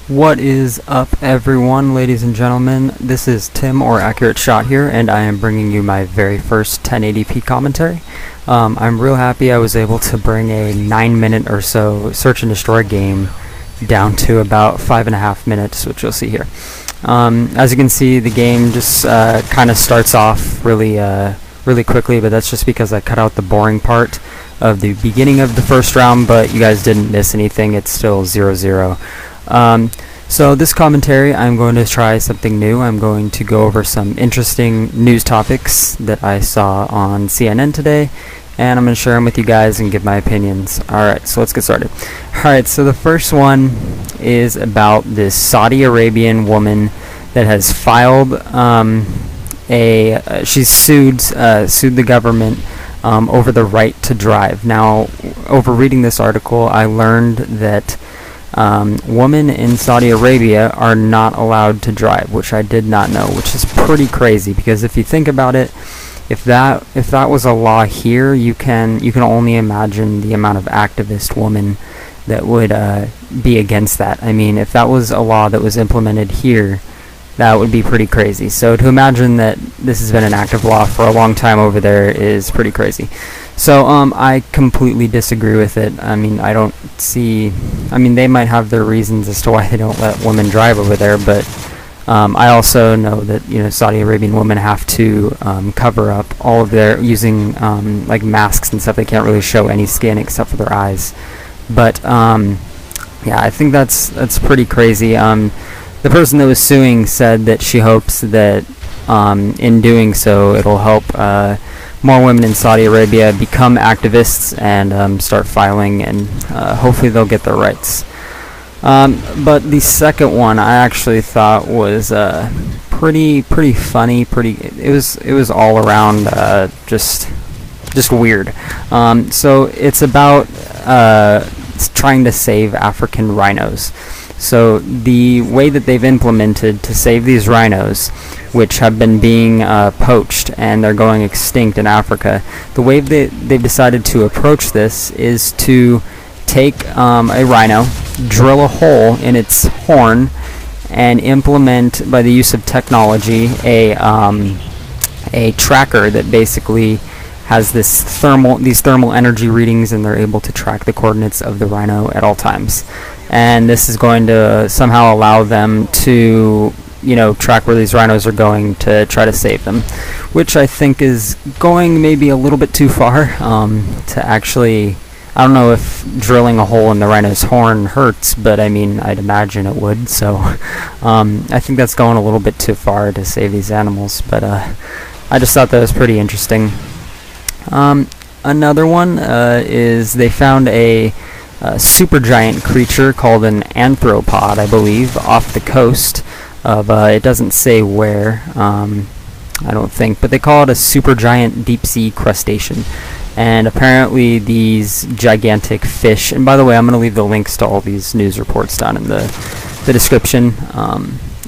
What is up, everyone, ladies and gentlemen? This is Tim, or Accurate Shot here, and I am bringing you my very first 1080p commentary. I'm real happy I was able to bring a 9-minute or so search and destroy game down to about 5.5 minutes, which you'll see here. As you can see, the game just kind of starts off really quickly, but that's just because I cut out the boring part of the beginning of the first round, but you guys didn't miss anything. It's still 0-0. So this commentary, I'm going to try something new. I'm going to go over some interesting news topics that I saw on CNN today, and I'm going to share them with you guys and give my opinions. Alright, so let's get started. Alright, so the first one is about this Saudi Arabian woman that has filed she's sued the government over the right to drive. Now, over reading this article, I learned that women in Saudi Arabia are not allowed to drive, which I did not know, which is pretty crazy, because if you think about it, if that was a law here, you can only imagine the amount of activist women that would be against that. I mean, if that was a law that was implemented here, that would be pretty crazy. So to imagine that this has been an active law for a long time over there is pretty crazy. So I completely disagree with it. I mean, they might have their reasons as to why they don't let women drive over there, but I also know that Saudi Arabian women have to cover up all of their using like masks and stuff. They can't really show any skin except for their eyes. But yeah, I think that's pretty crazy. The person that was suing said that she hopes that in doing so it'll help more women in Saudi Arabia become activists and start filing, and hopefully they'll get their rights. But the second one I actually thought was pretty funny. It was all around just weird. So it's about trying to save African rhinos. So the way that they've implemented to save these rhinos, which have been being poached and they're going extinct in Africa, the way they've decided to approach this is to take a rhino, drill a hole in its horn, and implement, by the use of technology, a tracker that basically has these thermal energy readings, and they're able to track the coordinates of the rhino at all times. And this is going to somehow allow them to track where these rhinos are going to try to save them, which I think is going maybe a little bit too far to actually. I don't know if drilling a hole in the rhino's horn hurts, but I mean, I'd imagine it would. So I think that's going a little bit too far to save these animals, but I just thought that was pretty interesting. Another one is they found a supergiant creature called an arthropod, I believe, off the coast of, it doesn't say where, I don't think, but they call it a supergiant deep-sea crustacean. And apparently these gigantic fish, and by the way, I'm going to leave the links to all these news reports down in the description,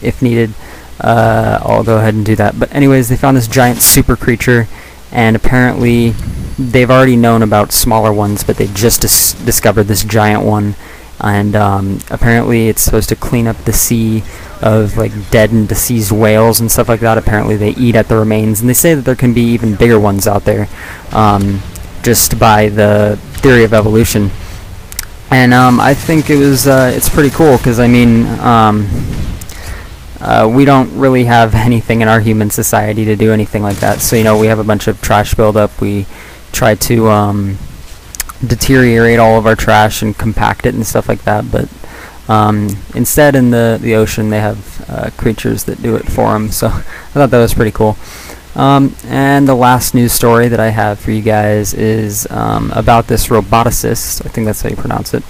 if needed. I'll go ahead and do that. But anyways, they found this giant super creature, and apparently they've already known about smaller ones, but they just discovered this giant one. And apparently it's supposed to clean up the sea of like dead and deceased whales and stuff like that. Apparently they eat at the remains, and they say that there can be even bigger ones out there, just by the theory of evolution. And I think it's pretty cool, because I mean, we don't really have anything in our human society to do anything like that. So we have a bunch of trash buildup. We try to deteriorate all of our trash and compact it and stuff like that, but instead in the ocean they have creatures that do it for them. So I thought that was pretty cool. And the last news story that I have for you guys is about this roboticist. I think that's how you pronounce it.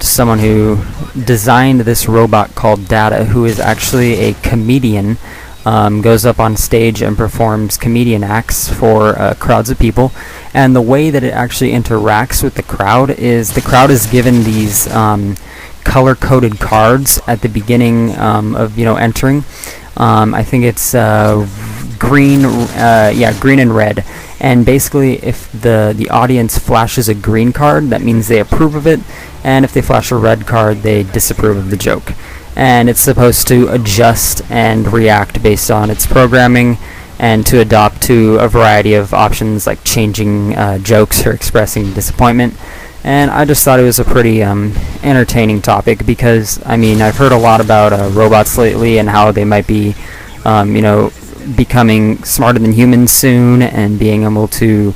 Someone who designed this robot called Data, who is actually a comedian. Goes up on stage and performs comedian acts for crowds of people. And the way that it actually interacts with the crowd is given these color-coded cards at the beginning of entering. I think it's green and red. And basically, if the audience flashes a green card, that means they approve of it, and if they flash a red card, they disapprove of the joke. and it's supposed to adjust and react based on its programming, and to adopt to a variety of options like changing jokes or expressing disappointment. And I just thought it was a pretty entertaining topic, because I mean, I've heard a lot about robots lately and how they might be becoming smarter than humans soon, and being able to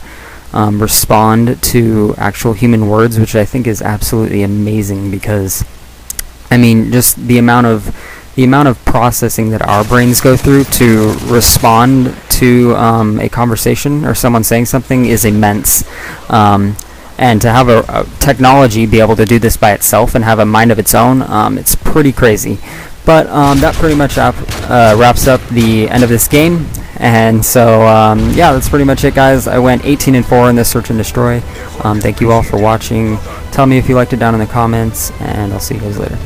respond to actual human words, which I think is absolutely amazing, because I mean, just the amount of processing that our brains go through to respond to a conversation or someone saying something is immense. And to have a technology be able to do this by itself and have a mind of its own, it's pretty crazy. But that pretty much wraps up the end of this game. And so, yeah, that's pretty much it, guys. I went 18-4 in this Search and Destroy. Thank you all for watching. Tell me if you liked it down in the comments, and I'll see you guys later.